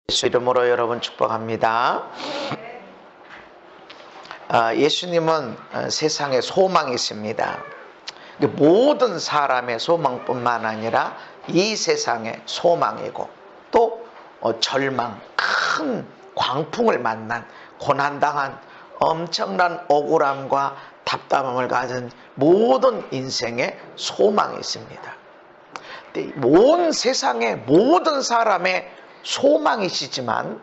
예수 이름으로 여러분 축복합니다. 예수님은 세상에 소망이십니다. 모든 사람의 소망뿐만 아니라 이 세상의 소망이고 또 절망, 큰 광풍을 만난 고난당한 엄청난 억울함과 답답함을 가진 모든 인생의 소망이 있습니다. 온 세상의 모든 사람의 소망이시지만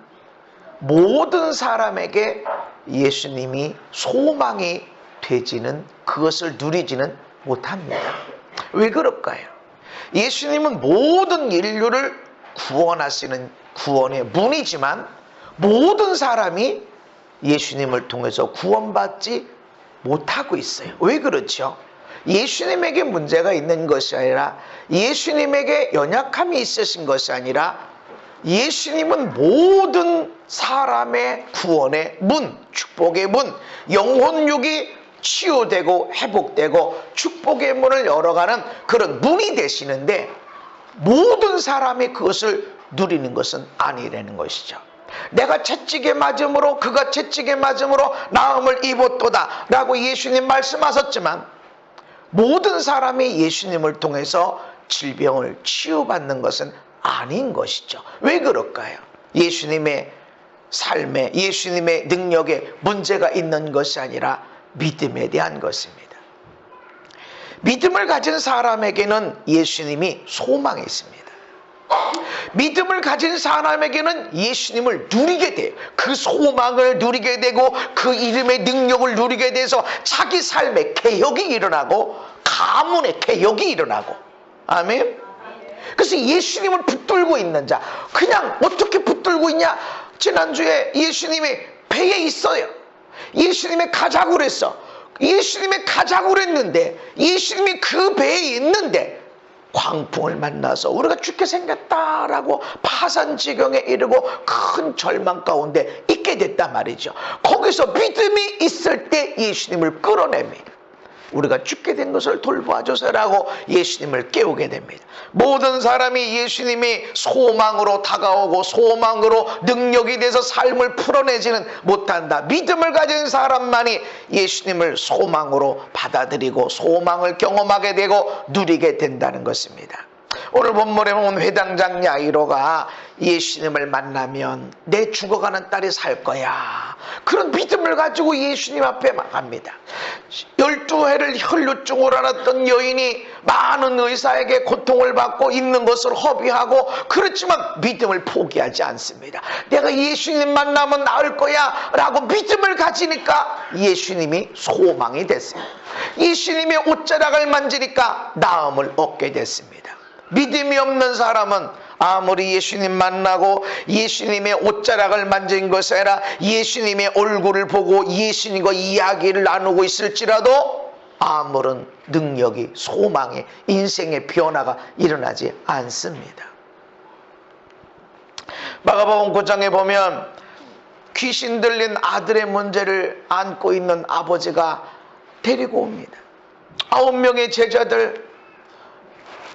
모든 사람에게 예수님이 소망이 되지는, 그것을 누리지는 못합니다. 왜 그럴까요? 예수님은 모든 인류를 구원하시는 구원의 문이지만 모든 사람이 예수님을 통해서 구원받지 못하고 있어요. 왜 그렇죠? 예수님에게 문제가 있는 것이 아니라, 예수님에게 연약함이 있으신 것이 아니라, 예수님은 모든 사람의 구원의 문, 축복의 문, 영혼육이 치유되고 회복되고 축복의 문을 열어가는 그런 문이 되시는데, 모든 사람이 그것을 누리는 것은 아니라는 것이죠. 내가 채찍에 맞음으로 그가 채찍에 맞음으로 나음을 입었도다 라고 예수님 말씀하셨지만, 모든 사람이 예수님을 통해서 질병을 치유받는 것은 아닌 것이죠. 왜 그럴까요? 예수님의 삶에, 예수님의 능력에 문제가 있는 것이 아니라 믿음에 대한 것입니다. 믿음을 가진 사람에게는 예수님이 소망이 있습니다. 믿음을 가진 사람에게는 예수님을 누리게 돼요. 그 소망을 누리게 되고 그 이름의 능력을 누리게 돼서 자기 삶에 개혁이 일어나고 가문의 개혁이 일어나고, 아멘. 그래서 예수님을 붙들고 있는 자, 그냥 어떻게 붙들고 있냐? 지난주에 예수님이 배에 있어요. 예수님이 가자고 그랬어. 예수님이 가자고 그랬는데, 예수님이 그 배에 있는데 광풍을 만나서 우리가 죽게 생겼다라고 파산지경에 이르고 큰 절망 가운데 있게 됐단 말이죠. 거기서 믿음이 있을 때 예수님을 끌어냅니다. 우리가 죽게 된 것을 돌보아 주세요라고 예수님을 깨우게 됩니다. 모든 사람이 예수님이 소망으로 다가오고 소망으로 능력이 돼서 삶을 풀어내지는 못한다. 믿음을 가진 사람만이 예수님을 소망으로 받아들이고 소망을 경험하게 되고 누리게 된다는 것입니다. 오늘 본문에 보면 회당장 야이로가 예수님을 만나면 내 죽어가는 딸이 살 거야, 그런 믿음을 가지고 예수님 앞에 갑니다. 12해를 혈루증으로 앓았던 여인이 많은 의사에게 고통을 받고 있는 것을 허비하고, 그렇지만 믿음을 포기하지 않습니다. 내가 예수님 만나면 나을 거야 라고 믿음을 가지니까 예수님이 소망이 됐습니다. 예수님의 옷자락을 만지니까 나음을 얻게 됐습니다. 믿음이 없는 사람은 아무리 예수님 만나고 예수님의 옷자락을 만진 것이 아니라 예수님의 얼굴을 보고 예수님과 이야기를 나누고 있을지라도 아무런 능력이, 소망이, 인생의 변화가 일어나지 않습니다. 마가복음 9장에 보면 귀신 들린 아들의 문제를 안고 있는 아버지가 데리고 옵니다. 9명의 제자들,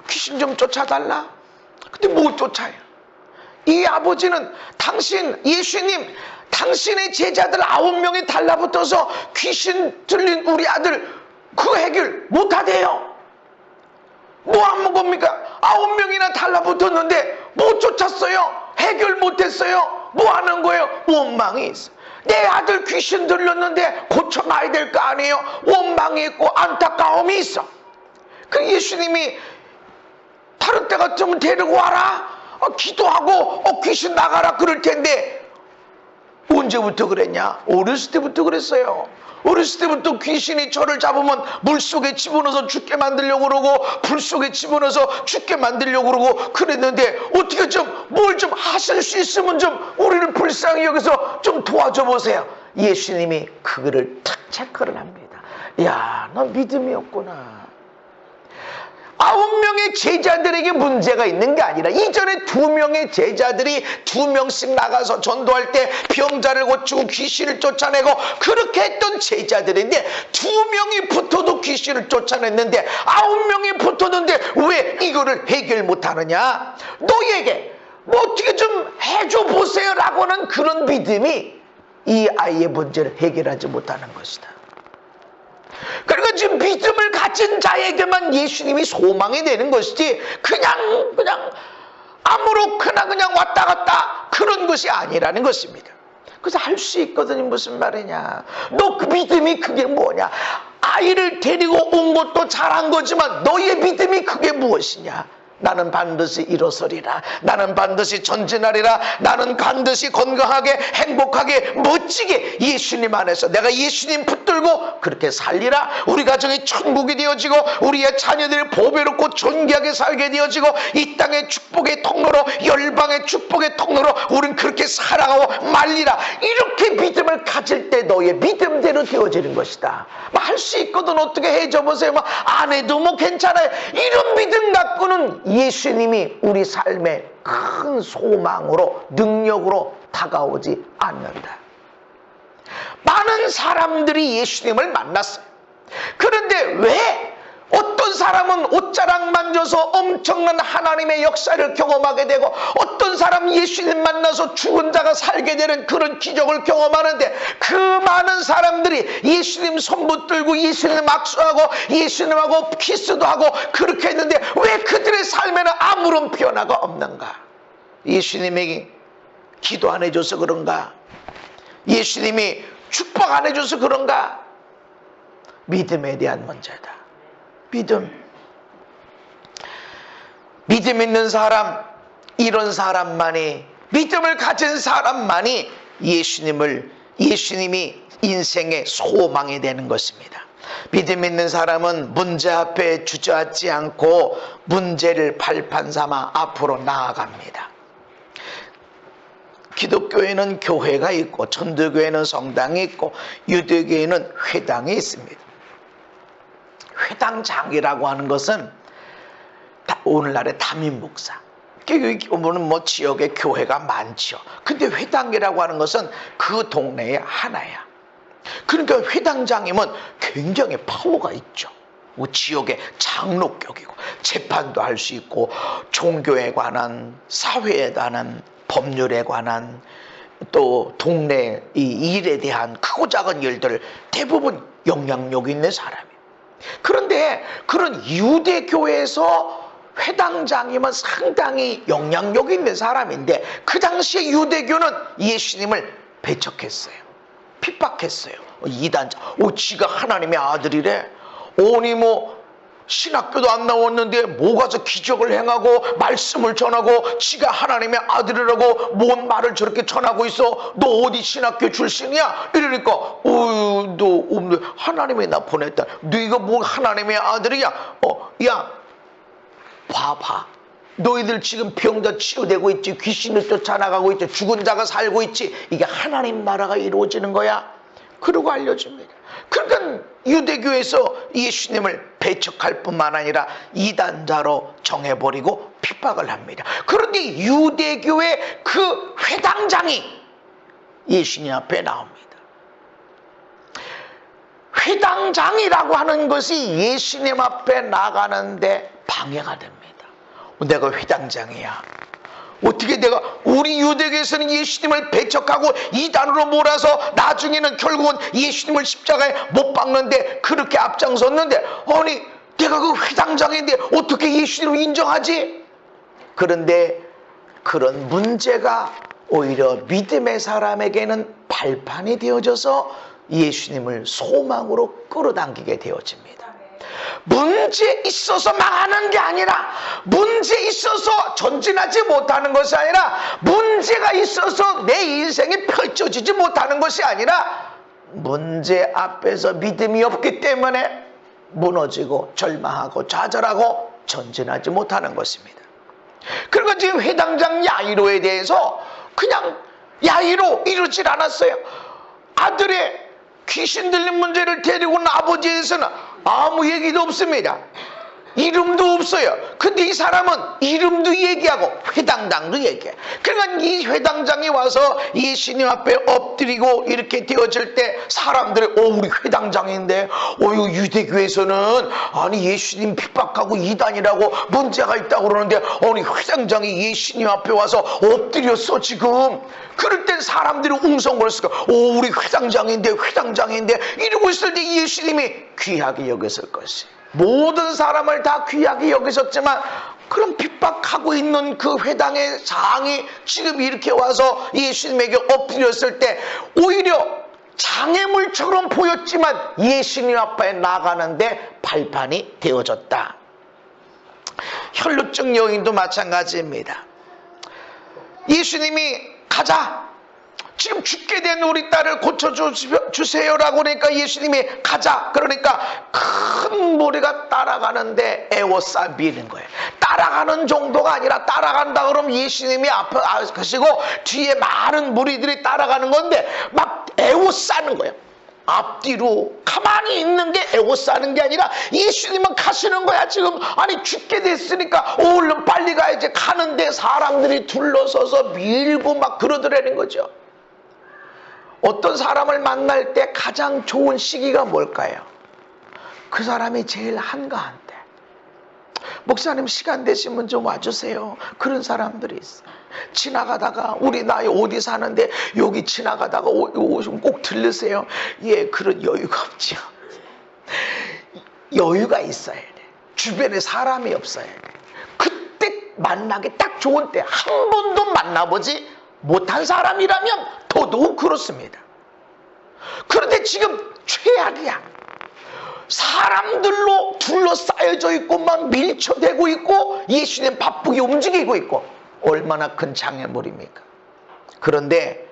귀신 좀 쫓아달라. 근데 못 쫓아요. 이 아버지는 예수님, 당신의 제자들 9명이 달라붙어서 귀신 들린 우리 아들 그 해결 못하대요. 뭐 하는 겁니까? 9명이나 달라붙었는데 못 쫓았어요. 해결 못했어요. 뭐 하는 거예요? 원망이 있어. 내 아들 귀신 들렸는데 고쳐놔야 될 거 아니에요? 원망이 있고 안타까움이 있어. 그 예수님이 다른 때 같으면 데리고 와라, 기도하고 귀신 나가라 그럴 텐데 언제부터 그랬냐? 어렸을 때부터 그랬어요. 어렸을 때부터 귀신이 저를 잡으면 물속에 집어넣어서 죽게 만들려고 그러고 불 속에 집어넣어서 죽게 만들려고 그러고 그랬는데, 어떻게 뭘 좀 하실 수 있으면 좀 우리를 불쌍히 여기서 좀 도와줘 보세요. 예수님이 그거를 탁 체크를 합니다. 야, 너 믿음이 없구나. 9명의 제자들에게 문제가 있는 게 아니라, 이전에 2명의 제자들이 2명씩 나가서 전도할 때 병자를 고치고 귀신을 쫓아내고 그렇게 했던 제자들인데, 2명이 붙어도 귀신을 쫓아냈는데 9명이 붙었는데 왜 이거를 해결 못하느냐? 너에게 뭐 어떻게 좀 해줘 보세요 그런 믿음이 이 아이의 문제를 해결하지 못하는 것이다. 그러니까 지금 믿음을 가진 자에게만 예수님이 소망이 되는 것이지 그냥 아무렇거나 그냥 왔다 갔다 그런 것이 아니라는 것입니다. 그래서 할 수 있거든요. 무슨 말이냐, 너 그 믿음이 그게 뭐냐, 아이를 데리고 온 것도 잘한 거지만 너의 믿음이 그게 무엇이냐. 나는 반드시 일어서리라, 나는 반드시 전진하리라, 나는 반드시 건강하게 행복하게 멋지게 예수님 안에서 내가 예수님 붙들고 그렇게 살리라. 우리 가정이 천국이 되어지고 우리의 자녀들이 보배롭고 존귀하게 살게 되어지고 이 땅의 축복의 통로로, 열방의 축복의 통로로 우린 그렇게 살아가고 말리라. 이렇게 믿음을 가질 때 너의 믿음대로 되어지는 것이다. 할 수 있거든, 어떻게 해줘 보세요. 안 해도 괜찮아요. 이런 믿음 갖고는 예수님이 우리 삶의 큰 소망으로, 능력으로 다가오지 않는다. 많은 사람들이 예수님을 만났어요. 그런데 왜 어떤 사람은 옷자락 만져서 엄청난 하나님의 역사를 경험하게 되고, 어떤 사람은 예수님 만나서 죽은 자가 살게 되는 그런 기적을 경험하는데, 그 많은 사람들이 예수님 손 붙들고 예수님 악수하고 예수님하고 키스도 하고 그렇게 했는데 왜 그들의 삶에는 아무런 변화가 없는가? 예수님에게 기도 안 해줘서 그런가? 예수님이 축복 안 해줘서 그런가? 믿음에 대한 문제다. 믿음 있는 사람, 이런 사람만이, 믿음을 가진 사람만이 예수님이 인생의 소망이 되는 것입니다. 믿음 있는 사람은 문제 앞에 주저앉지 않고 문제를 발판 삼아 앞으로 나아갑니다. 기독교에는 교회가 있고, 천주교에는 성당이 있고, 유대교에는 회당이 있습니다. 회당장이라고 하는 것은 오늘날의 담임 목사, 보면 지역에 교회가 많죠. 근데 회당이라고 하는 것은 그 동네에 하나야. 그러니까 회당장이면 굉장히 파워가 있죠. 지역의 장로격이고 재판도 할 수 있고, 종교에 관한, 사회에 관한, 법률에 관한, 또 동네 이 일에 대한 크고 작은 일들을 대부분 영향력 있는 사람이에요. 그런데 그런 유대교에서 회당장이면 상당히 영향력 있는 사람인데, 그 당시에 유대교는 예수님을 배척했어요. 핍박했어요. 이단자, 지가 하나님의 아들이래. 신학교도 안 나왔는데 뭐 가서 기적을 행하고 말씀을 전하고 지가 하나님의 아들이라고 뭔 말을 저렇게 전하고 있어. 너 어디 신학교 출신이야? 이러니까 너 하나님이 나 보냈다. 네가 뭐 하나님의 아들이야? 야 봐봐, 너희들 지금 병자 치유되고 있지, 귀신을 쫓아나가고 있지, 죽은 자가 살고 있지, 이게 하나님 나라가 이루어지는 거야. 그러고 알려줍니다. 그러니까 유대교에서 예수님을 배척할 뿐만 아니라 이단자로 정해버리고 핍박을 합니다. 그런데 유대교의 그 회당장이 예수님 앞에 나옵니다. 회당장이라고 하는 것이 예수님 앞에 나가는데 방해가 됩니다. 내가 회당장이야, 어떻게 우리 유대교에서는 예수님을 배척하고 이단으로 몰아서 나중에는 결국은 예수님을 십자가에 못 박는데 그렇게 앞장섰는데, 아니 내가 그 회당장인데 어떻게 예수님을 인정하지? 그런데 그런 문제가 오히려 믿음의 사람에게는 발판이 되어져서 예수님을 소망으로 끌어당기게 되어집니다. 문제 있어서 망하는 게 아니라, 문제 있어서 전진하지 못하는 것이 아니라, 문제가 있어서 내 인생이 펼쳐지지 못하는 것이 아니라, 문제 앞에서 믿음이 없기 때문에 무너지고 절망하고 좌절하고 전진하지 못하는 것입니다. 그리고 지금 회당장 야이로에 대해서 그냥 야이로 이러질 않았어요. 아들의 귀신 들린 문제를 데리고 온 아버지에 대해서는 아무 얘기도 없습니다. 이름도 없어요. 근데 이 사람은 이름도 얘기하고 회당장도 얘기해. 그러니까 이 회당장이 와서 예수님 앞에 엎드리고 이렇게 되어질 때 사람들이 우리 회당장인데 이거 유대교에서는 아니 예수님 핍박하고 이단이라고 문제가 있다고 그러는데 아니 회당장이 예수님 앞에 와서 엎드렸어 지금. 그럴 땐 사람들이 웅성거렸을까. 우리 회당장인데 이러고 있을 때 예수님이 귀하게 여겼을 것이. 모든 사람을 다 귀하게 여기셨지만 그런 핍박하고 있는 그 회당의 장이 지금 이렇게 와서 예수님에게 엎드렸을 때 오히려 장애물처럼 보였지만 예수님 앞에 나가는데 발판이 되어졌다. 혈루증 여인도 마찬가지입니다. 예수님이 가자, 지금 죽게 된 우리 딸을 고쳐주세요라고 그러니까 예수님이 가자. 그러니까 큰 무리가 따라가는데 에워싸 미는 거예요. 따라가는 정도가 아니라 따라간다 그러면 예수님이 앞에 가시고 뒤에 많은 무리들이 따라가는 건데 막 에워싸는 거예요. 앞뒤로 가만히 있는 게 에워싸는 게 아니라 예수님은 가시는 거야. 지금 아니 죽게 됐으니까 얼른 빨리 가야지. 가는데 사람들이 둘러서서 밀고 막 그러더라는 거죠. 어떤 사람을 만날 때 가장 좋은 시기가 뭘까요? 그 사람이 제일 한가한 때. 목사님 시간 되시면 좀 와주세요. 그런 사람들이 있어요. 지나가다가 우리 나이 어디 사는데 여기 지나가다가 오시면 꼭 들르세요. 예, 그런 여유가 없죠. 여유가 있어야 돼. 주변에 사람이 없어야 돼. 그때 만나기 딱 좋은 때. 한 번도 만나보지 못한 사람이라면 더더욱 그렇습니다. 그런데 지금 최악이야. 사람들로 둘러싸여져 있고 막 밀쳐대고 있고 예수님 바쁘게 움직이고 있고 얼마나 큰 장애물입니까? 그런데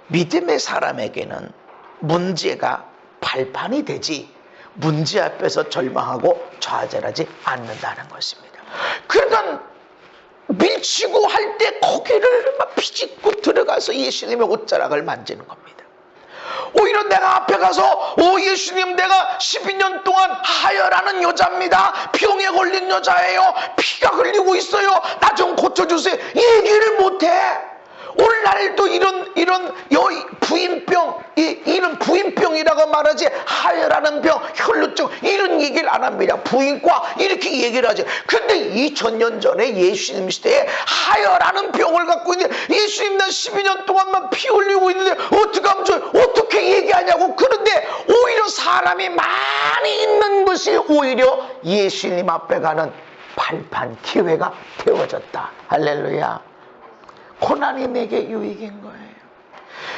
믿음의 사람에게는 문제가 발판이 되지 문제 앞에서 절망하고 좌절하지 않는다는 것입니다. 그러니까 밀치고 할 때 거기를 막 비집고 들어가서 예수님의 옷자락을 만지는 겁니다. 오히려 내가 앞에 가서 예수님 내가 12년 동안 하혈하는 여자입니다. 병에 걸린 여자예요. 피가 흘리고 있어요. 나 좀 고쳐주세요. 얘기를 못해. 오늘날도 이런 부인병, 이런 부인병이라고 말하지 하혈하는 병, 혈루증 이런 얘기를 안 합니다. 부인과 이렇게 얘기를 하지. 근데 2000년 전에 예수님 시대에 하혈하는 병을 갖고 있는데 예수님 나 12년 동안만 피 흘리고 있는데 어떡하면 좋아요? 어떻게 얘기하냐고. 그런데 오히려 사람이 많이 있는 것이 오히려 예수님 앞에 가는 발판 기회가 되어졌다. 할렐루야. 고난이 내게 유익인 거예요.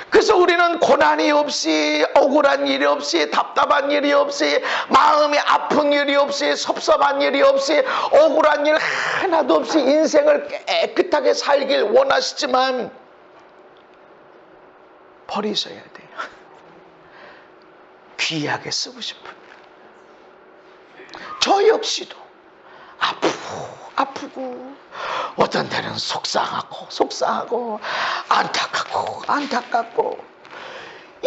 그래서 우리는 고난이 없이 억울한 일이 없이 답답한 일이 없이 마음이 아픈 일이 없이 섭섭한 일이 없이 억울한 일 하나도 없이 인생을 깨끗하게 살길 원하시지만 버리셔야 돼요. 귀하게 쓰고 싶은 저 역시도 아프고 어떤 때는 속상하고 안타깝고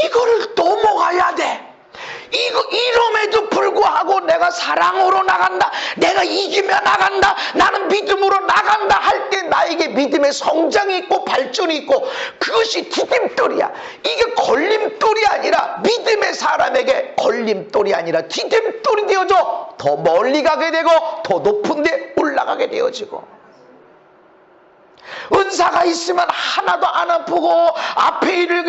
이거를 넘어가야 돼. 이럼에도 불구하고 내가 사랑으로 나간다, 내가 이기며 나간다, 나는 믿음으로 나간다 할 때 나에게 믿음의 성장이 있고 발전이 있고 그것이 디딤돌이야. 이게 걸림돌이 아니라 믿음의 사람에게 걸림돌이 아니라 디딤돌이 되어져 더 멀리 가게 되고 더 높은 데 올라가게 되어지고 은사가 있으면 하나도 안 아프고 앞에 일을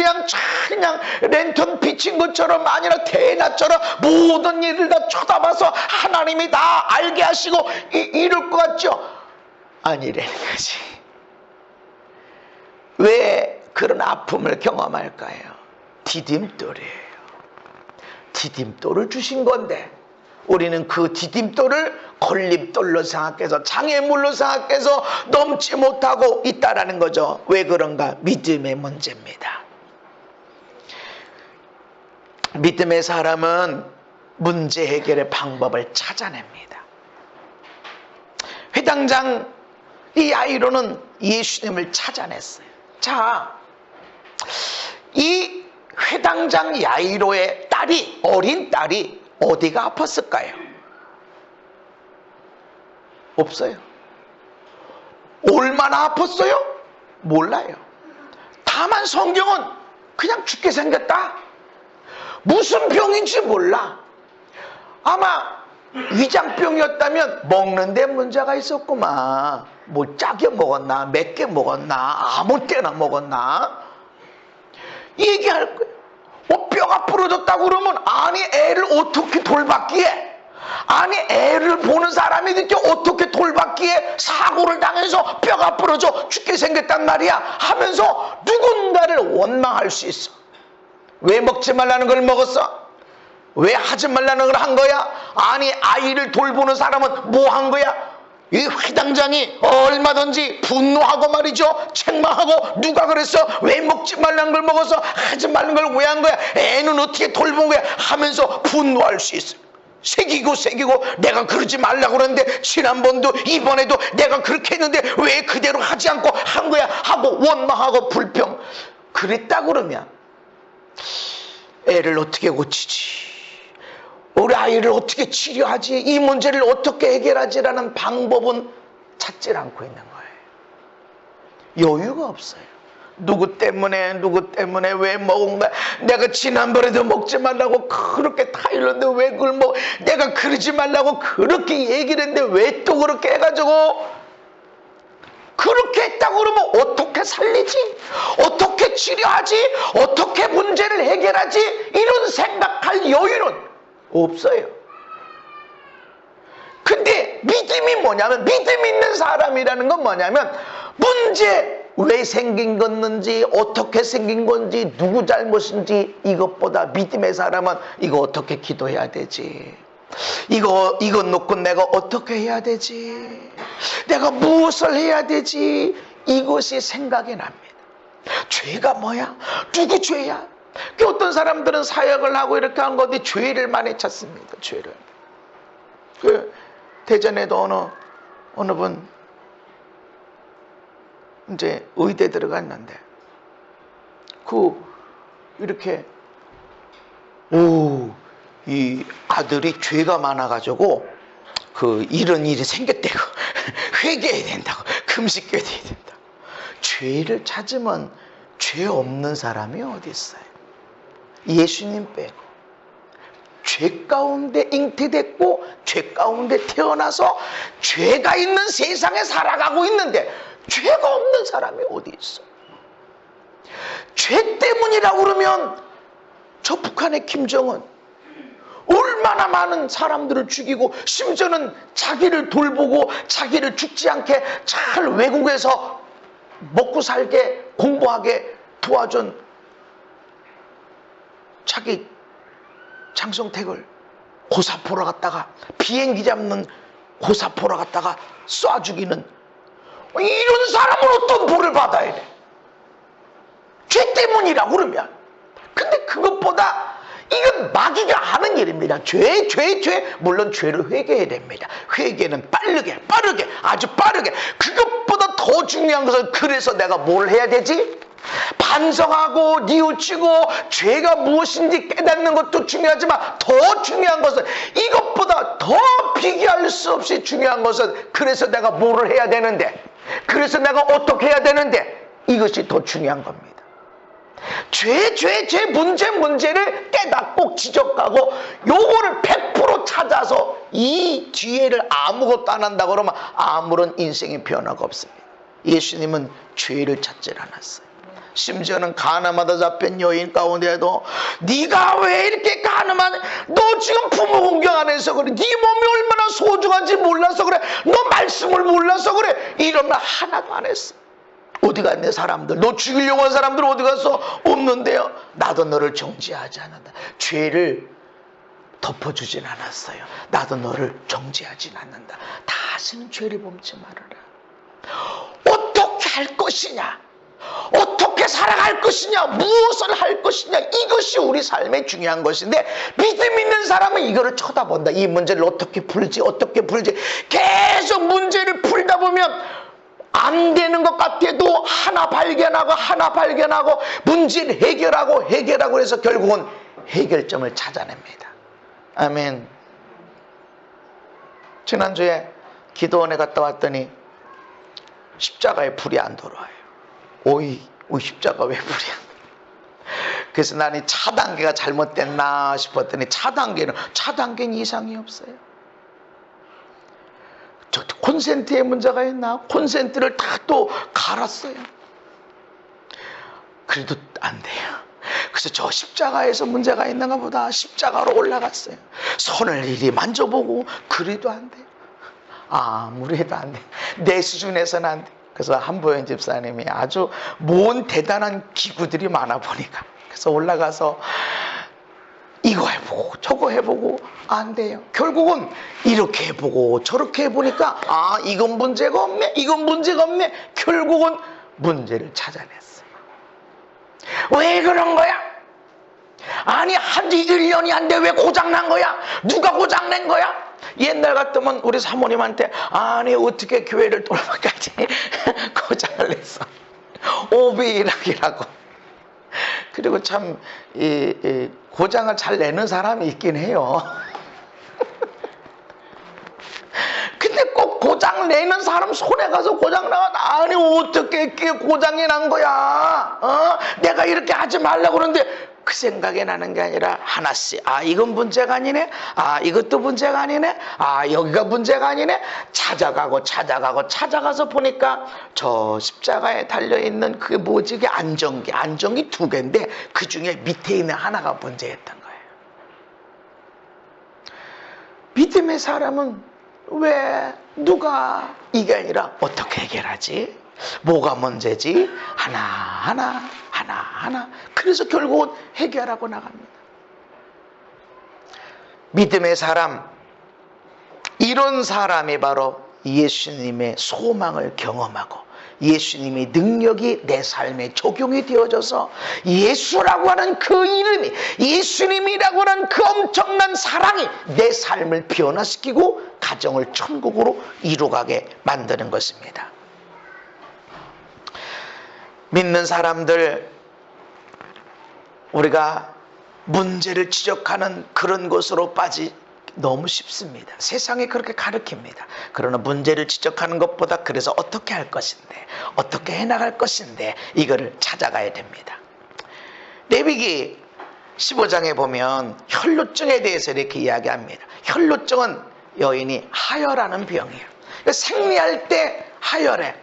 그냥 랜턴 비친 것처럼 아니라 대낮처럼 모든 일을 다 쳐다봐서 하나님이 다 알게 하시고 이럴 것 같죠? 아니라는 거지. 왜 그런 아픔을 경험할까요? 디딤돌이에요. 디딤돌을 주신 건데 우리는 그 디딤돌을 걸림돌로 생각해서 장애물로 생각해서 넘지 못하고 있다라는 거죠. 왜 그런가? 믿음의 문제입니다. 믿음의 사람은 문제 해결의 방법을 찾아냅니다. 회당장 이 아이로는 예수님을 찾아냈어요. 자, 이 회당장 야이로의 어린 딸이 어디가 아팠을까요? 없어요. 얼마나 아팠어요? 몰라요. 다만 성경은 그냥 죽게 생겼다. 무슨 병인지 몰라. 아마 위장병이었다면 먹는 데 문제가 있었구만. 뭐 짜게 먹었나 맵게 먹었나 아무 때나 먹었나 얘기할 거예요. 뼈가 부러졌다고 그러면 아니 애를 어떻게 돌봤기에, 아니 애를 보는 사람이 이렇게 어떻게 돌봤기에 사고를 당해서 뼈가 부러져 죽게 생겼단 말이야 하면서 누군가를 원망할 수 있어. 왜 먹지 말라는 걸 먹었어? 왜 하지 말라는 걸 한 거야? 아니 아이를 돌보는 사람은 뭐 한 거야? 이 회당장이 얼마든지 분노하고 말이죠. 책망하고 누가 그랬어? 왜 먹지 말라는 걸 먹어서 하지 말라는 걸 왜 한 거야? 애는 어떻게 돌본 거야? 하면서 분노할 수 있어요. 새기고 내가 그러지 말라고 그러는데 지난번도 이번에도 내가 그렇게 했는데 왜 그대로 하지 않고 한 거야? 하고 원망하고 불평. 그랬다 그러면 애를 어떻게 고치지? 우리 아이를 어떻게 치료하지? 이 문제를 어떻게 해결하지라는 방법은 찾질 않고 있는 거예요. 여유가 없어요. 누구 때문에 왜 먹은 거야? 내가 지난번에도 먹지 말라고 그렇게 타일렀는데 왜 그걸 먹어? 내가 그러지 말라고 그렇게 얘기를 했는데 왜 또 그렇게 해가지고 그렇게 했다고 그러면 어떻게 살리지? 어떻게 치료하지? 어떻게 문제를 해결하지? 이런 생각할 여유는 없어요. 근데 믿음이 뭐냐면, 믿음 있는 사람이라는 건 뭐냐면 문제 왜 생긴 건지 어떻게 생긴 건지 누구 잘못인지 이것보다 믿음의 사람은 이거 어떻게 기도해야 되지? 이거 놓고 내가 어떻게 해야 되지? 내가 무엇을 해야 되지? 이것이 생각이 납니다. 죄가 뭐야? 누구 죄야? 어떤 사람들은 사역을 하고 이렇게 한 건데 죄를 많이 찾습니다. 죄를. 대전에도 어느 분 이제 의대 들어갔는데 이렇게 이 아들이 죄가 많아가지고 이런 일이 생겼대고 회개해야 된다고, 금식해야 된다. 죄를 찾으면 죄 없는 사람이 어디 있어요? 예수님 빼고 죄 가운데 잉태됐고 죄 가운데 태어나서 죄가 있는 세상에 살아가고 있는데 죄가 없는 사람이 어디 있어? 죄 때문이라고 그러면 저 북한의 김정은 얼마나 많은 사람들을 죽이고 심지어는 자기를 돌보고 자기를 죽지 않게 잘 외국에서 먹고 살게 공부하게 도와준 자기 장성택을 고사포로 갔다가 비행기 잡는 고사포로 갔다가 쏴 죽이는 이런 사람은 어떤 벌을 받아야 돼? 죄 때문이라고 그러면. 근데 그것보다 이건 마귀가 하는 일입니다. 죄. 물론 죄를 회개해야 됩니다. 회개는 빠르게 아주 빠르게. 그것보다 더 중요한 것은 그래서 내가 뭘 해야 되지? 반성하고 뉘우치고 죄가 무엇인지 깨닫는 것도 중요하지만 더 중요한 것은, 이것보다 더 비교할 수 없이 중요한 것은 그래서 내가 뭐를 해야 되는데, 그래서 내가 어떻게 해야 되는데, 이것이 더 중요한 겁니다. 죄 문제를 깨닫고 지적하고 요거를 100% 찾아서 이 뒤에를 아무것도 안 한다고 그러면 아무런 인생의 변화가 없습니다. 예수님은 죄를 찾질 않았어요. 심지어는 가늠하다 잡힌 여인 가운데에도 네가 왜 이렇게 가늠하냐? 너 지금 부모 공경 안 해서 그래. 네 몸이 얼마나 소중한지 몰라서 그래. 너 말씀을 몰라서 그래. 이런 말 하나도 안 했어. 어디 갔네 사람들? 너 죽이려고 한 사람들 어디 갔어? 없는데요. 나도 너를 정죄하지 않는다. 죄를 덮어주진 않았어요. 나도 너를 정죄하진 않는다. 다시는 죄를 범치 말아라. 어떻게 할 것이냐? 어떻게 살아갈 것이냐? 무엇을 할 것이냐? 이것이 우리 삶의 중요한 것인데, 믿음 있는 사람은 이거를 쳐다본다. 이 문제를 어떻게 풀지? 계속 문제를 풀다 보면 안 되는 것 같아도 하나 발견하고 문제를 해결하고 해서 결국은 해결점을 찾아냅니다. 아멘. 지난주에 기도원에 갔다 왔더니 십자가에 불이 안 들어와요. 오이 십자가 왜 불이 안 들어와요? 그래서 나는 차단계가 잘못됐나 싶었더니 차단계는 이상이 없어요. 저 콘센트에 문제가 있나? 콘센트를 다 또 갈았어요. 그래도 안 돼요. 그래서 저 십자가에서 문제가 있는가 보다 십자가로 올라갔어요. 손을 이리 만져보고 그래도 안 돼요. 아무리 해도 안 돼. 내 수준에서는 안 돼. 그래서 한보현 집사님이 아주 모은 대단한 기구들이 많아 보니까 그래서 올라가서 이거 해보고 저거 해보고 안 돼요. 결국은 이렇게 해보고 저렇게 해보니까 이건 문제가 없네, 이건 문제가 없네. 결국은 문제를 찾아냈어요. 왜 그런 거야? 아니 한지 1년이 안 돼 왜 고장난 거야? 누가 고장낸 거야? 옛날 같으면 우리 사모님한테 아니 어떻게 교회를 돌아가지 고장을 냈어. 오비락이라고. 그리고 참 고장을 잘 내는 사람이 있긴 해요. 근데 꼭 고장 내는 사람 손에 가서 고장 나가. 아니 어떻게 이렇게 고장이 난 거야? 내가 이렇게 하지 말라고 그러는데 그 생각이 나는 게 아니라 하나씩 이건 문제가 아니네, 이것도 문제가 아니네, 여기가 문제가 아니네. 찾아가서 보니까 저 십자가에 달려있는 그게 뭐지? 이게 안전기 2개인데 그 중에 밑에 있는 하나가 문제였던 거예요. 믿음의 사람은 왜 누가 이게 아니라 어떻게 해결하지? 뭐가 문제지? 하나하나. 그래서 결국은 해결하고 나갑니다. 믿음의 사람, 이런 사람이 바로 예수님의 소망을 경험하고 예수님의 능력이 내 삶에 적용이 되어져서 예수라고 하는 그 이름이, 예수님이라고 하는 그 엄청난 사랑이 내 삶을 변화시키고 가정을 천국으로 이루어가게 만드는 것입니다. 믿는 사람들, 우리가 문제를 지적하는 그런 것으로 빠지 너무 쉽습니다. 세상이 그렇게 가르칩니다. 그러나 문제를 지적하는 것보다 그래서 어떻게 할 것인데, 어떻게 해나갈 것인데 이거를 찾아가야 됩니다. 레위기 15장에 보면 혈루증에 대해서 이렇게 이야기합니다. 혈루증은 여인이 하혈하는 병이에요. 그러니까 생리할 때 하혈해.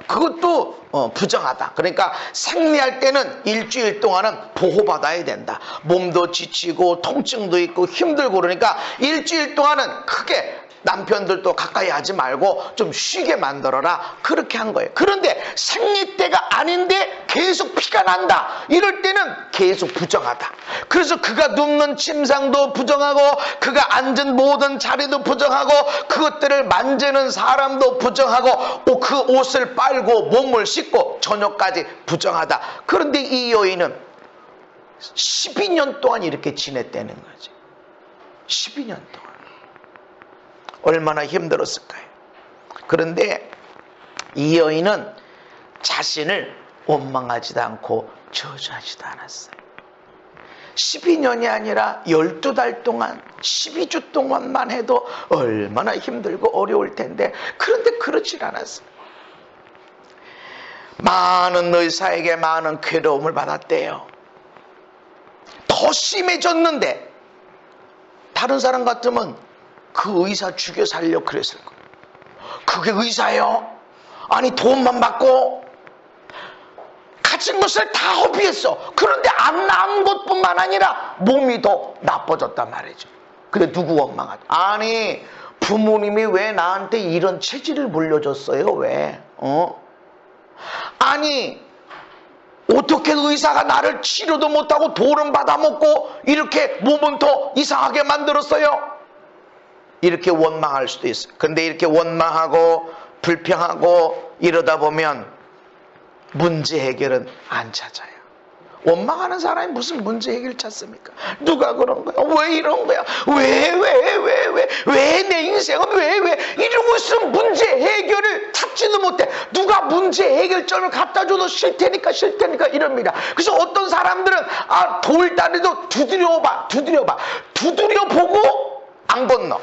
그것도 부정하다. 그러니까 생리할 때는 일주일 동안은 보호받아야 된다. 몸도 지치고 통증도 있고 힘들고 그러니까 일주일 동안은 크게 남편들도 가까이 하지 말고 좀 쉬게 만들어라. 그렇게 한 거예요. 그런데 생리 때가 아닌데 계속 피가 난다. 이럴 때는 계속 부정하다. 그래서 그가 눕는 침상도 부정하고 그가 앉은 모든 자리도 부정하고 그것들을 만지는 사람도 부정하고 그 옷을 빨고 몸을 씻고 저녁까지 부정하다. 그런데 이 여인은 12년 동안 이렇게 지냈다는 거죠. 12년 동안. 얼마나 힘들었을까요? 그런데 이 여인은 자신을 원망하지도 않고 저주하지도 않았어요. 12년이 아니라 12달 동안 12주 동안만 해도 얼마나 힘들고 어려울 텐데 그런데 그렇지 않았어요. 많은 의사에게 많은 괴로움을 받았대요. 더 심해졌는데 다른 사람 같으면 그 의사 죽여 살려 그랬을 거예요. 그게 의사예요? 아니 돈만 받고 가진 것을 다 허비했어. 그런데 안 나은 것뿐만 아니라 몸이 더 나빠졌단 말이죠. 근데 누구 원망하죠? 아니 부모님이 왜 나한테 이런 체질을 물려줬어요? 왜? 아니 어떻게 의사가 나를 치료도 못하고 돈은 받아먹고 이렇게 몸은 더 이상하게 만들었어요? 이렇게 원망할 수도 있어요. 근데 이렇게 원망하고 불평하고 이러다 보면 문제 해결은 안 찾아요. 원망하는 사람이 무슨 문제 해결 찾습니까? 누가 그런 거야? 왜 이런 거야? 왜 내 인생은 왜 이러고 있으면 문제 해결을 찾지도 못해. 누가 문제 해결점을 갖다 줘도 싫다니까 이럽니다. 그래서 어떤 사람들은 돌다리도 두드려보고 안 건너.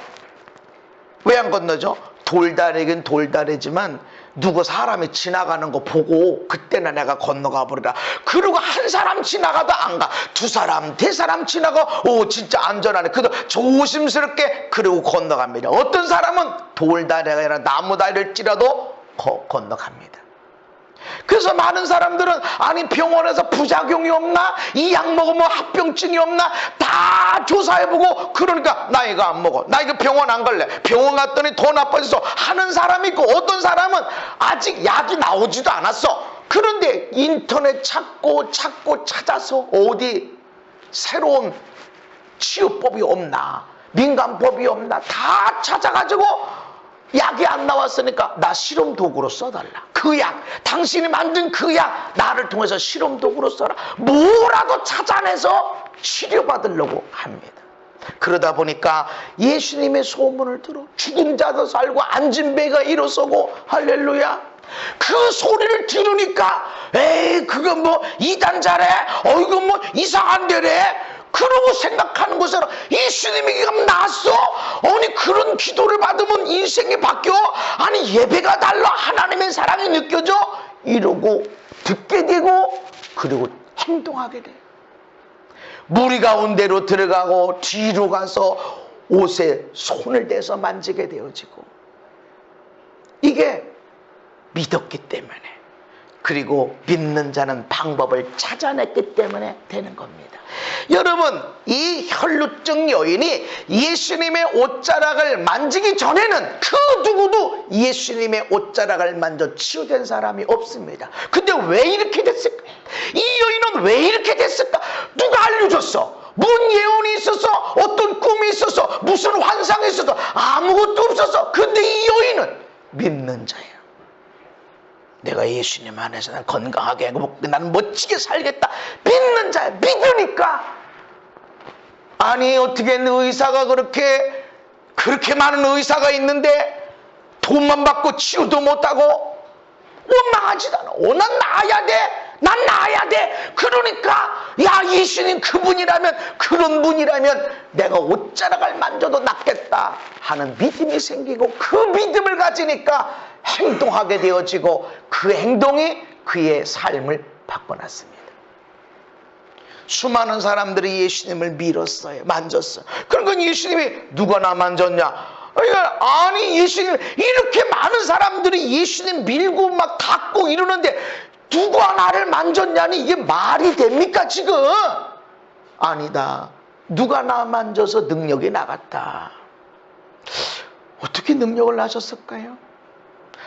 왜 안 건너죠? 돌다리긴 돌다리지만 누구 사람이 지나가는 거 보고 그때는 내가 건너가 버리라. 그리고 한 사람 지나가도 안 가. 두 사람, 네 사람 지나가, 오 진짜 안전하네. 그래도 조심스럽게 그리고 건너갑니다. 어떤 사람은 돌다리가 아니라 나무다리일지라도 건너갑니다. 그래서 많은 사람들은 아니 병원에서 부작용이 없나? 이 약 먹으면 합병증이 없나? 다 조사해보고 그러니까 나 이거 안 먹어. 나 이거 병원 안 갈래. 병원 갔더니 더 나빠졌어 하는 사람이 있고 어떤 사람은 아직 약이 나오지도 않았어. 그런데 인터넷 찾고 찾아서 어디 새로운 치유법이 없나? 민간법이 없나? 다 찾아가지고 약이 안 나왔으니까 나 실험 도구로 써달라. 그 약, 당신이 만든 그 약 나를 통해서 실험 도구로 써라. 뭐라도 찾아내서 치료받으려고 합니다. 그러다 보니까 예수님의 소문을 들어 죽은 자도 살고 앉은 배가 일어서고 할렐루야. 그 소리를 들으니까 에이 그거 뭐 이단자래, 이거 뭐 이상한 데래, 그러고 생각하는 것으로 예수님이 지금 나왔어? 아니 그런 기도를 받으면 인생이 바뀌어? 아니 예배가 달라, 하나님의 사랑이 느껴져? 이러고 듣게 되고 그리고 행동하게 돼. 무리 가운데로 들어가고 뒤로 가서 옷에 손을 대서 만지게 되어지고, 이게 믿었기 때문에, 그리고 믿는 자는 방법을 찾아냈기 때문에 되는 겁니다. 여러분, 이 혈루증 여인이 예수님의 옷자락을 만지기 전에는 그 누구도 예수님의 옷자락을 만져 치유된 사람이 없습니다. 근데 왜 이렇게 됐을까? 이 여인은 왜 이렇게 됐을까? 누가 알려줬어? 무슨 예언이 있었어? 어떤 꿈이 있었어? 무슨 환상이 있었어? 아무것도 없었어. 근데 이 여인은 믿는 자야. 내가 예수님 안에서 난 건강하게 행복하게 난 멋지게 살겠다. 믿는 자야. 믿으니까. 아니 어떻게 의사가 그렇게 많은 의사가 있는데 돈만 받고 치유도 못하고 원망하지도 않아. 난 나아야 돼. 난 나아야 돼. 그러니까 야 예수님 그분이라면, 그런 분이라면 내가 옷자락을 만져도 낫겠다 하는 믿음이 생기고, 그 믿음을 가지니까 행동하게 되어지고 그 행동이 그의 삶을 바꿔놨습니다. 수많은 사람들이 예수님을 밀었어요. 만졌어요. 그러니까 예수님이 누가 나 만졌냐? 아니 예수님, 이렇게 많은 사람들이 예수님 밀고 막 닫고 이러는데 누가 나를 만졌냐니, 이게 말이 됩니까 지금? 아니다. 누가 나 만져서 능력이 나갔다. 어떻게 능력을 나셨을까요?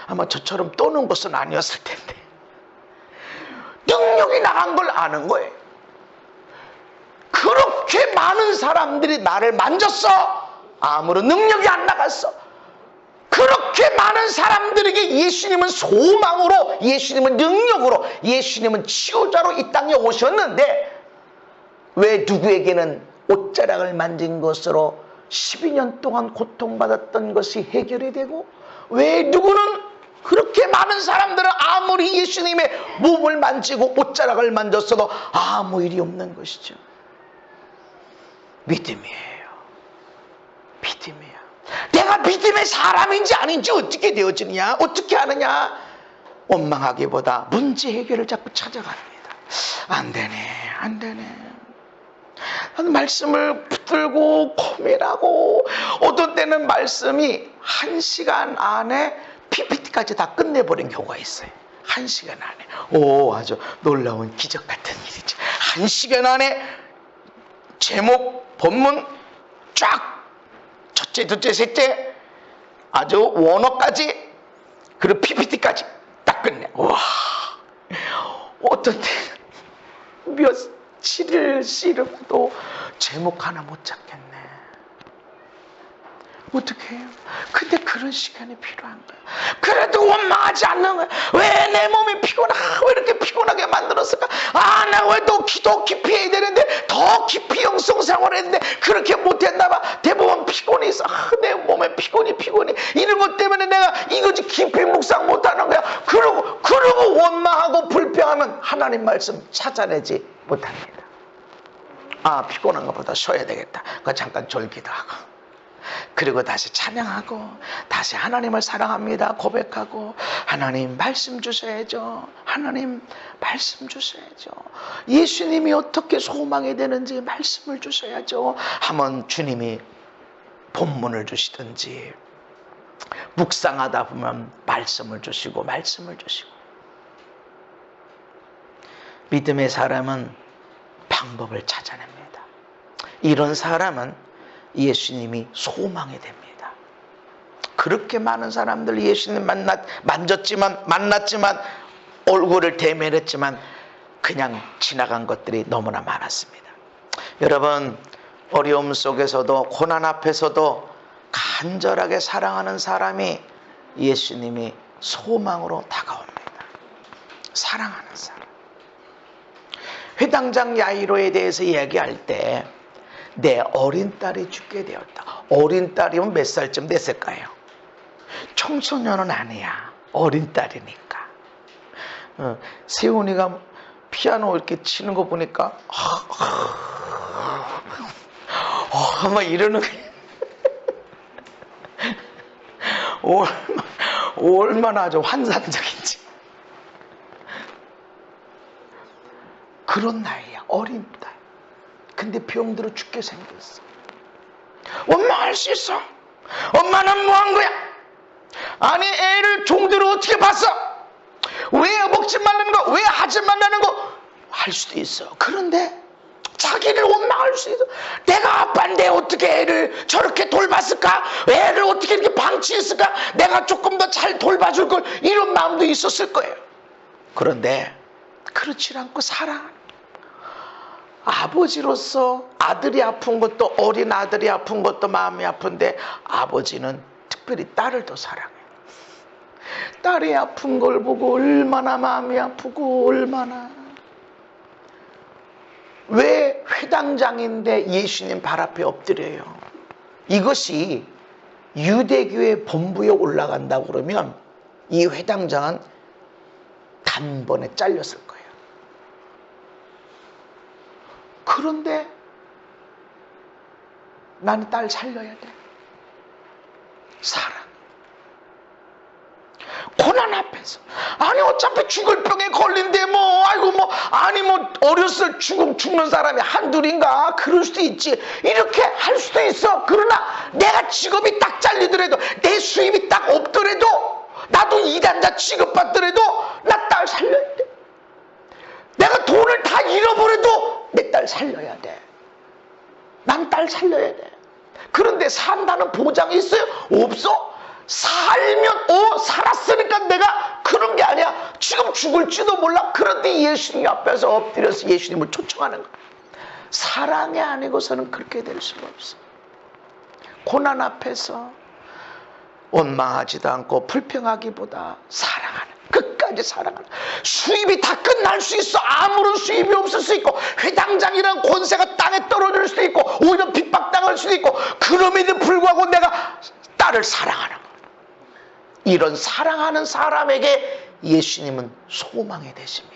아마 저처럼 떠는 것은 아니었을 텐데 능력이 나간 걸 아는 거예요. 그렇게 많은 사람들이 나를 만졌어. 아무런 능력이 안 나갔어. 그렇게 많은 사람들에게 예수님은 소망으로, 예수님은 능력으로, 예수님은 치유자로 이 땅에 오셨는데 왜 누구에게는 옷자락을 만진 것으로 12년 동안 고통받았던 것이 해결이 되고, 왜 누구는 그렇게 많은 사람들은 아무리 예수님의 몸을 만지고 옷자락을 만졌어도 아무 일이 없는 것이죠. 믿음이에요. 믿음이야. 내가 믿음의 사람인지 아닌지 어떻게 되어지느냐, 어떻게 아느냐? 원망하기보다 문제 해결을 자꾸 찾아갑니다. 안 되네. 나는 말씀을 붙들고 고민하고, 어떤 때는 말씀이 1시간 안에 PPT까지 다 끝내버린 경우가 있어요. 1시간 안에. 아주 놀라운 기적 같은 일이죠. 1시간 안에 제목, 본문 쫙, 첫째, 둘째, 셋째, 아주 원어까지, 그리고 PPT까지 딱 끝내. 와, 어떤 때는 며칠을 씨름도 제목 하나 못 찾겠네. 어떻게 해요? 근데 그런 시간이 필요한 거야. 그래도 원망하지 않는 거야. 왜 내 몸이 왜 이렇게 피곤하게 만들었을까? 내가 왜 더 기도 깊이 해야 되는데, 더 깊이 영성 생활을 했는데 그렇게 못했나 봐. 대부분 피곤이 있어. 내 몸에 피곤이. 이런 것 때문에 내가 이거지 깊이 묵상 못하는 거야. 그러고 원망하고 불평하면 하나님 말씀 찾아내지 못합니다. 피곤한 것보다 쉬어야 되겠다. 잠깐 졸기도 하고. 그리고 다시 찬양하고 다시 하나님을 사랑합니다 고백하고 하나님 말씀 주셔야죠. 하나님 말씀 주셔야죠. 예수님이 어떻게 소망이 되는지 말씀을 주셔야죠. 하면 주님이 본문을 주시든지 묵상하다 보면 말씀을 주시고 말씀을 주시고. 믿음의 사람은 방법을 찾아냅니다. 이런 사람은 예수님이 소망이 됩니다. 그렇게 많은 사람들 예수님 만났지만 얼굴을 대면했지만 그냥 지나간 것들이 너무나 많았습니다. 여러분, 어려움 속에서도 고난 앞에서도 간절하게 사랑하는 사람이 예수님이 소망으로 다가옵니다. 사랑하는 사람. 회당장 야이로에 대해서 이야기할 때 내 어린 딸이 죽게 되었다. 어린 딸이면 몇 살쯤 됐을까요? 청소년은 아니야. 어린 딸이니까. 세훈이가 피아노 이렇게 치는 거 보니까 막 이러는 얼마나 아주 환상적인지. 그런 나이야. 어린 딸. 근데 병들어 죽게 생겼어. 엄마 할 수 있어. 엄마는 뭐 한 거야? 아니 애를 종대로 어떻게 봤어? 왜 먹지 말라는 거? 왜 하지 말라는 거? 할 수도 있어. 그런데 자기를 원망할 수 있어. 내가 아빠인데 어떻게 애를 저렇게 돌봤을까? 애를 어떻게 이렇게 방치했을까? 내가 조금 더 잘 돌봐줄 걸. 이런 마음도 있었을 거예요. 그런데 그렇지 않고 사랑하는 아버지로서 아들이 아픈 것도, 어린 아들이 아픈 것도 마음이 아픈데 아버지는 특별히 딸을 더 사랑해요. 딸이 아픈 걸 보고 얼마나 마음이 아프고 얼마나. 왜 회당장인데 예수님 발 앞에 엎드려요? 이것이 유대교의 본부에 올라간다고 그러면 이 회당장은 단번에 잘렸을 거예요. 그런데 나는 딸 살려야 돼. 사랑. 고난 앞에서. 아니 어차피 죽을 병에 걸린데 뭐 아이고 뭐 아니 뭐 어렸을 죽는 사람이 한둘인가. 그럴 수도 있지. 이렇게 할 수도 있어. 그러나 내가 직업이 딱 잘리더라도 내 수입이 딱 없더라도 나도 이단자 취급받더라도 나 딸 살려야 돼. 내가 돈을 다 잃어버려도 내 딸 살려야 돼. 난 딸 살려야 돼. 그런데 산다는 보장이 있어요? 없어. 살면 살았으니까 내가 그런 게 아니야. 지금 죽을지도 몰라. 그런데 예수님 앞에서 엎드려서 예수님을 초청하는 거야. 사랑이 아니고서는 그렇게 될 수가 없어. 고난 앞에서 원망하지도 않고 불평하기보다 사랑하는, 끝까지 사랑하는. 수입이 다 끝날 수 있어. 아무런 수입이 없을 수 있고 회당장이라는 권세가 땅에 떨어질 수도 있고 오히려 핍박당할 수도 있고 그럼에도 불구하고 내가 딸을 사랑하는 거예요. 이런 사랑하는 사람에게 예수님은 소망이 되십니다.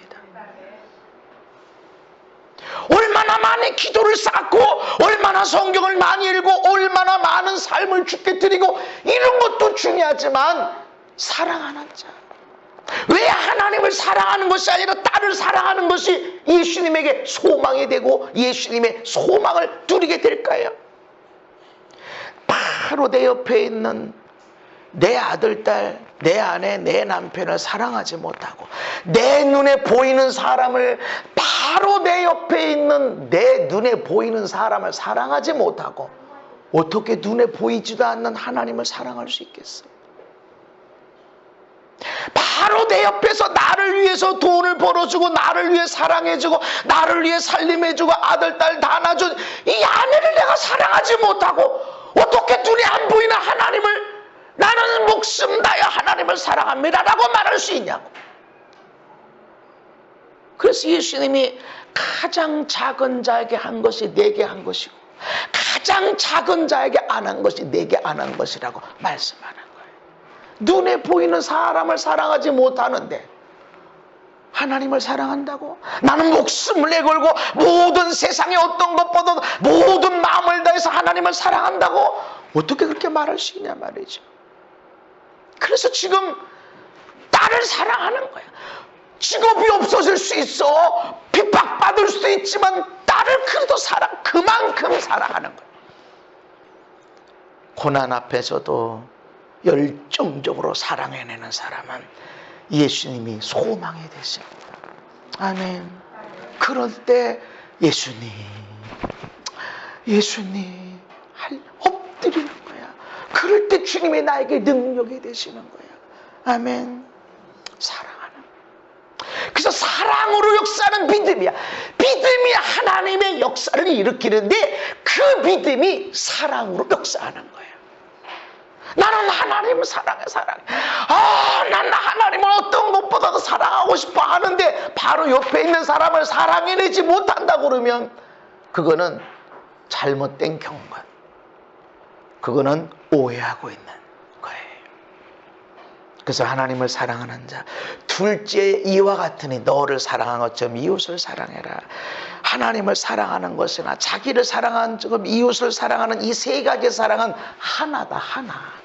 얼마나 많이 기도를 쌓고 얼마나 성경을 많이 읽고 얼마나 많은 삶을 주께 드리고 이런 것도 중요하지만 사랑하는 자. 왜 하나님을 사랑하는 것이 아니라 딸을 사랑하는 것이 예수님에게 소망이 되고 예수님의 소망을 누리게 될까요? 바로 내 옆에 있는 내 아들, 딸, 내 아내, 내 남편을 사랑하지 못하고 내 눈에 보이는 사람을, 바로 내 옆에 있는 내 눈에 보이는 사람을 사랑하지 못하고 어떻게 눈에 보이지도 않는 하나님을 사랑할 수 있겠어? 바로 내 옆에서 나를 위해서 돈을 벌어주고 나를 위해 사랑해주고 나를 위해 살림해주고 아들, 딸 다 낳아준 이 아내를 내가 사랑하지 못하고 어떻게 눈에 안 보이는 하나님을 나는 목숨 다여 하나님을 사랑합니다 라고 말할 수 있냐고. 그래서 예수님이 가장 작은 자에게 한 것이 내게 한 것이고 가장 작은 자에게 안 한 것이 내게 안 한 것이라고 말씀하는 거예요. 눈에 보이는 사람을 사랑하지 못하는데 하나님을 사랑한다고? 나는 목숨을 내걸고 모든 세상의 어떤 것보다 모든 마음을 다해서 하나님을 사랑한다고? 어떻게 그렇게 말할 수 있냐 말이죠. 그래서 지금 딸을 사랑하는 거야. 직업이 없어질 수 있어. 핍박받을 수도 있지만 딸을 그래도 그만큼 사랑하는 거야. 고난 앞에서도 열정적으로 사랑해내는 사람은 예수님이 소망이 되십니다. 아멘. 그럴 때 예수님 엎드리는 거야. 그럴 때 주님이 나에게 능력이 되시는 거야. 아멘. 사랑하는. 그래서 사랑으로 역사하는 믿음이야. 믿음이 하나님의 역사를 일으키는데 그 믿음이 사랑으로 역사하는 거야. 나는 하나님을 사랑해. 나는 하나님을 어떤 것보다도 사랑하고 싶어 하는데 바로 옆에 있는 사람을 사랑해내지 못한다 그러면 그거는 잘못된 경건. 그거는 오해하고 있는 거예요. 그래서 하나님을 사랑하는 자, 둘째 이와 같으니 너를 사랑한 것처럼 이웃을 사랑해라. 하나님을 사랑하는 것이나 자기를 사랑하는 조금 이웃을 사랑하는 이 세 가지 사랑은 하나다, 하나.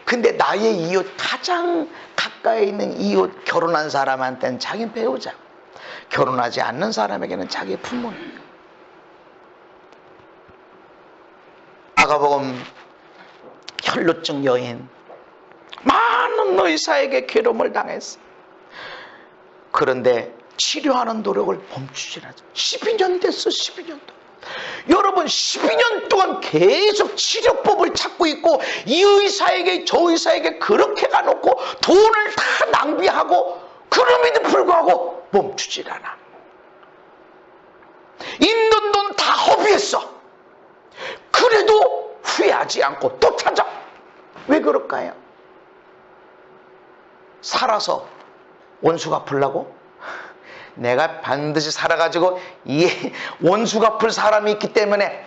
근데 나의 이웃, 가장 가까이 있는 이웃, 결혼한 사람한테는 자기 배우자, 결혼하지 않는 사람에게는 자기 부모님. 마가복음 혈루증 여인, 많은 의사에게 괴로움을 당했어. 그런데 치료하는 노력을 멈추지 않았어. 12년 됐어. 12년 동안. 여러분 12년 동안 계속 치료법을 찾고 있고 이 의사에게 저 의사에게 그렇게 가놓고 돈을 다 낭비하고 그럼에도 불구하고 멈추질 않아. 있는 돈 다 허비했어. 그래도 후회하지 않고 또 찾아. 왜 그럴까요? 살아서 원수 갚으려고? 내가 반드시 살아가지고 이 원수 갚을 사람이 있기 때문에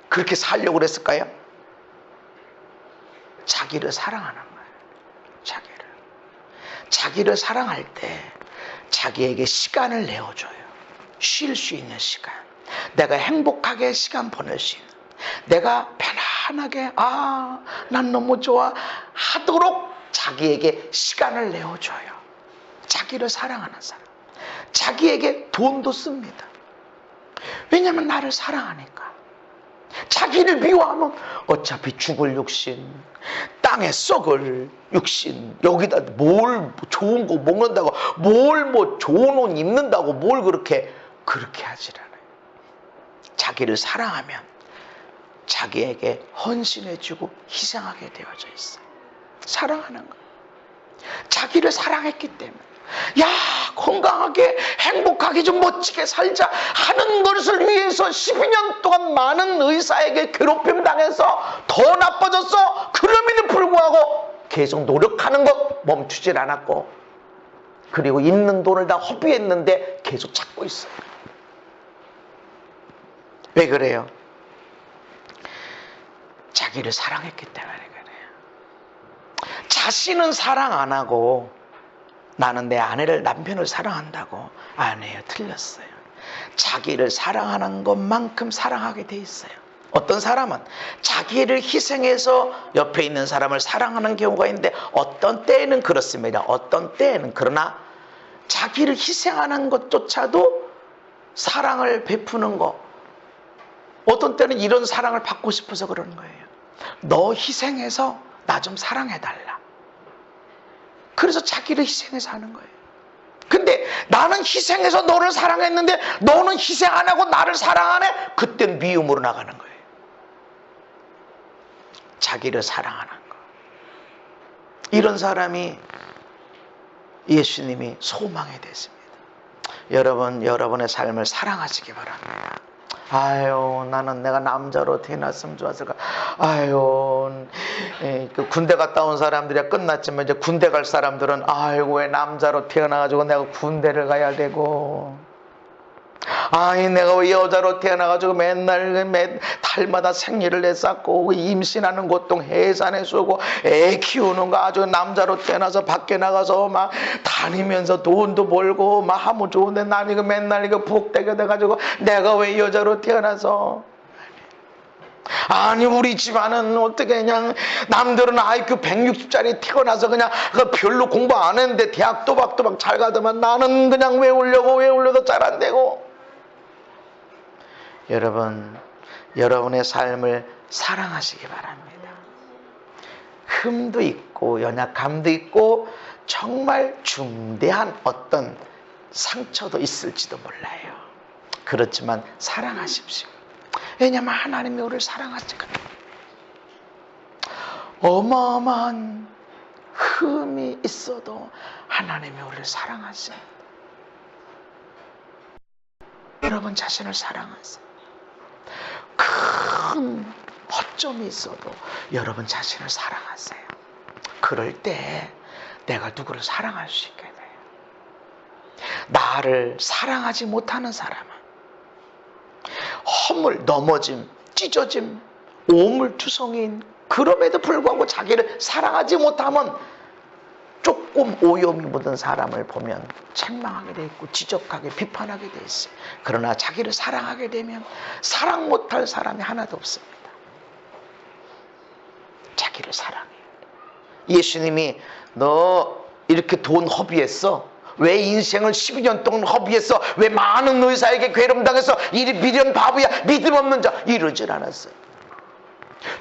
그렇게 살려고 그랬을까요? 자기를 사랑하는 거예요. 자기를 사랑할 때 자기에게 시간을 내어줘요. 쉴 수 있는 시간, 내가 행복하게 시간 보낼 수 있는, 내가 편안하게 난 너무 좋아 하도록 자기에게 시간을 내어줘요. 자기를 사랑하는 사람, 자기에게 돈도 씁니다. 왜냐하면 나를 사랑하니까. 자기를 미워하면 어차피 죽을 육신, 땅에 썩을 육신, 여기다 뭘 좋은 거 먹는다고, 뭘 좋은 옷 입는다고 뭘 그렇게 하질 않아요. 자기를 사랑하면 자기에게 헌신해주고 희생하게 되어져 있어요. 사랑하는 거. 자기를 사랑했기 때문에 건강하게 행복하게 좀 멋지게 살자 하는 것을 위해서 12년 동안 많은 의사에게 괴롭힘 당해서 더 나빠졌어. 그럼에도 불구하고 계속 노력하는 것 멈추질 않았고, 그리고 있는 돈을 다 허비했는데 계속 찾고 있어요. 왜 그래요? 자기를 사랑했기 때문에 그래요. 자신은 사랑 안 하고 나는 내 아내를, 남편을 사랑한다고. 아니에요. 틀렸어요. 자기를 사랑하는 것만큼 사랑하게 돼 있어요. 어떤 사람은 자기를 희생해서 옆에 있는 사람을 사랑하는 경우가 있는데 어떤 때에는 그렇습니다. 어떤 때에는, 그러나 자기를 희생하는 것조차도 사랑을 베푸는 거, 어떤 때는 이런 사랑을 받고 싶어서 그러는 거예요. 너 희생해서 나 좀 사랑해달라. 그래서 자기를 희생해서 하는 거예요. 근데 나는 희생해서 너를 사랑했는데 너는 희생 안 하고 나를 사랑하네? 그땐 미움으로 나가는 거예요. 자기를 사랑하는 거. 이런 사람이 예수님이 소망이 됐습니다. 여러분, 여러분의 삶을 사랑하시기 바랍니다. 나는 내가 남자로 태어났으면 좋았을까. 그 군대 갔다 온 사람들이야 끝났지만 이제 군대 갈 사람들은 왜 남자로 태어나가지고 내가 군대를 가야 되고, 내가 왜 여자로 태어나가지고 맨날 달마다 생리를 했었고 임신하는 고통 해산에 쓰고 애 키우는 거 아주 남자로 태어나서 밖에 나가서 막 다니면서 돈도 벌고 막 하면 좋은데 난 이거 맨날 이거 부엌대게 돼가지고 내가 왜 여자로 태어나서. 아니 우리 집안은 어떻게 그냥 남들은 IQ 160짜리 태어나서 그냥 별로 공부 안 했는데 대학 또박또박 잘 가더만 나는 그냥 외우려도 잘 안 되고. 여러분, 여러분의 삶을 사랑하시기 바랍니다. 흠도 있고 연약함도 있고 정말 중대한 어떤 상처도 있을지도 몰라요. 그렇지만 사랑하십시오. 왜냐하면 하나님이 우리를 사랑하시거든요. 어마어마한 흠이 있어도 하나님이 우리를 사랑하세요. 여러분 자신을 사랑하세요. 큰 허점이 있어도 여러분 자신을 사랑하세요. 그럴 때 내가 누구를 사랑할 수 있게 돼요. 나를 사랑하지 못하는 사람은 허물, 넘어짐, 찢어짐, 오물투성이인 그럼에도 불구하고 자기를 사랑하지 못하면 조금 오염이 묻은 사람을 보면 책망하게 돼 있고 지적하게 비판하게 돼 있어요. 그러나 자기를 사랑하게 되면 사랑 못할 사람이 하나도 없습니다. 자기를 사랑해요. 예수님이 너 이렇게 돈 허비했어? 왜 인생을 12년 동안 허비했어? 왜 많은 의사에게 괴롭당해서 이리 미련 바보야 믿음 없는 자 이러질 않았어요.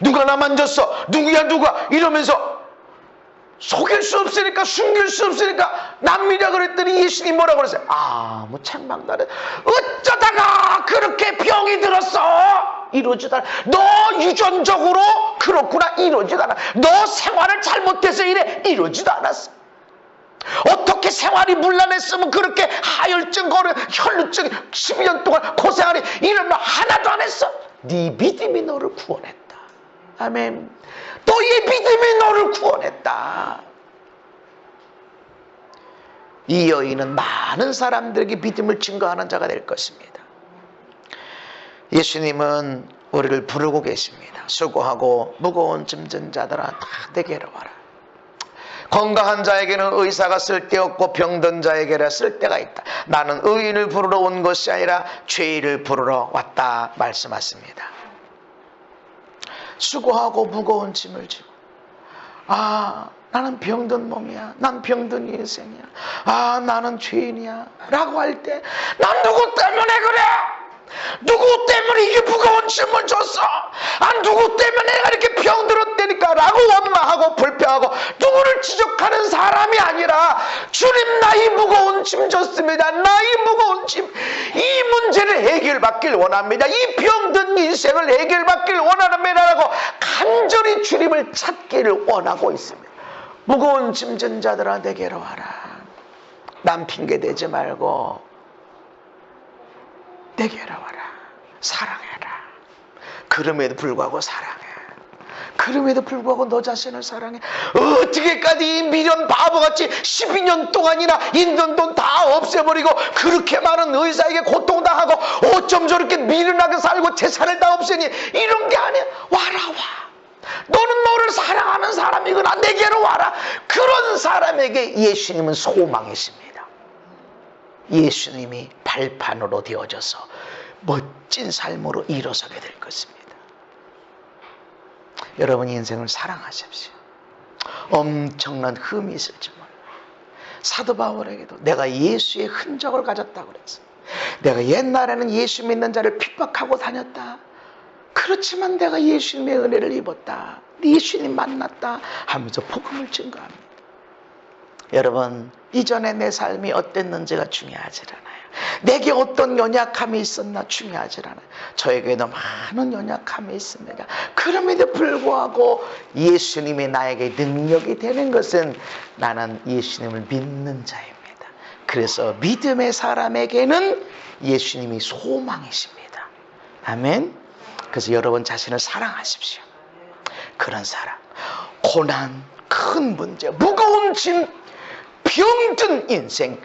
누가 나 만졌어? 누구야 누가? 이러면서 속일 수 없으니까 숨길 수 없으니까 남미라 그랬더니 예수님이 뭐라고 그랬어요? 아무 책망도 안 해. 어쩌다가 그렇게 병이 들었어? 이러지도 않아. 너 유전적으로 그렇구나 이러지도 않아. 너 생활을 잘못해서 이래 이러지도 않았어. 어떻게 생활이 문란했으면 그렇게 하혈증, 혈루증 12년 동안 고생하니 이런 말 하나도 안 했어. 네 믿음이 너를 구원했다. 아멘. 너의 믿음이 너를 구원했다. 이 여인은 많은 사람들에게 믿음을 증거하는 자가 될 것입니다. 예수님은 우리를 부르고 계십니다. 수고하고 무거운 짐진 자들아 다 내게로 와라. 건강한 자에게는 의사가 쓸데없고 병든 자에게는 쓸데가 있다. 나는 의인을 부르러 온 것이 아니라 죄인을 부르러 왔다 말씀하십니다. 수고하고 무거운 짐을 지고 나는 병든 몸이야. 난 병든 인생이야. 나는 죄인이야 라고 할 때 난 누구 때문에 그래? 누구 때문에 이게 무거운 짐을 줬어? 누구 때문에 내가 이렇게 병들었다니까 라고 원망하고 불평하고 누구를 지적하는 사람이 아니라 주님 나 이 무거운 짐 줬습니다. 나 이 무거운 짐, 이 문제를 해결받길 원합니다. 이 병든 인생을 해결받길 원합니다 라고 간절히 주님을 찾기를 원하고 있습니다. 무거운 짐진 자들아 내게로 와라. 남 핑계대지 말고 내게로 와라. 사랑해라. 그럼에도 불구하고 사랑해. 그럼에도 불구하고 너 자신을 사랑해. 어떻게까지 이 미련 바보같이 12년 동안이나 있는 돈 다 없애버리고 그렇게 많은 의사에게 고통당하고 어쩜 저렇게 미련하게 살고 재산을 다 없애니 이런 게 아니야. 와라 와. 너는 너를 사랑하는 사람이구나. 내게로 와라. 그런 사람에게 예수님은 소망이십니다. 예수님이 발판으로 되어져서 멋진 삶으로 일어서게 될 것입니다. 여러분 인생을 사랑하십시오. 엄청난 흠이 있을지 몰라요. 사도 바울에게도 내가 예수의 흔적을 가졌다고 그랬어요. 내가 옛날에는 예수 믿는 자를 핍박하고 다녔다. 그렇지만 내가 예수님의 은혜를 입었다. 예수님 만났다 하면서 복음을 증거합니다. 여러분 이전에 내 삶이 어땠는지가 중요하지 않아요. 내게 어떤 연약함이 있었나 중요하지 않아요. 저에게도 많은 연약함이 있습니다. 그럼에도 불구하고 예수님이 나에게 능력이 되는 것은 나는 예수님을 믿는 자입니다. 그래서 믿음의 사람에게는 예수님이 소망이십니다. 아멘. 그래서 여러분 자신을 사랑하십시오. 그런 사람, 고난, 큰 문제, 무거운 짐, 병든 인생,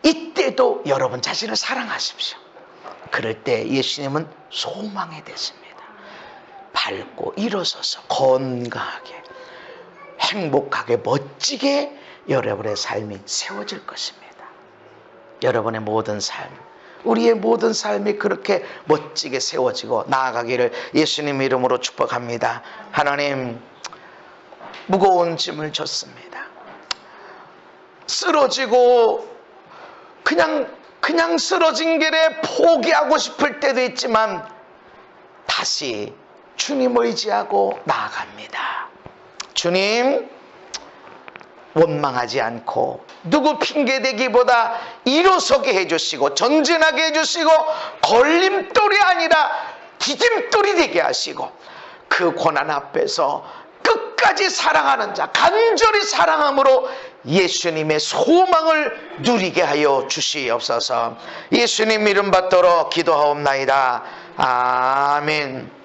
이때도 여러분 자신을 사랑하십시오. 그럴 때 예수님은 소망이 되십니다. 밝고 일어서서 건강하게 행복하게 멋지게 여러분의 삶이 세워질 것입니다. 여러분의 모든 삶 우리의 모든 삶이 그렇게 멋지게 세워지고 나아가기를 예수님 이름으로 축복합니다. 하나님, 무거운 짐을 졌습니다. 쓰러지고 그냥 쓰러진 길에 포기하고 싶을 때도 있지만 다시 주님 의지하고 나아갑니다. 주님, 원망하지 않고 누구 핑계대기보다 일어서게 해주시고 전진하게 해주시고 걸림돌이 아니라 디딤돌이 되게 하시고 그 고난 앞에서 끝까지 사랑하는 자, 간절히 사랑함으로 예수님의 소망을 누리게 하여 주시옵소서. 예수님 이름 받들어 기도하옵나이다. 아멘.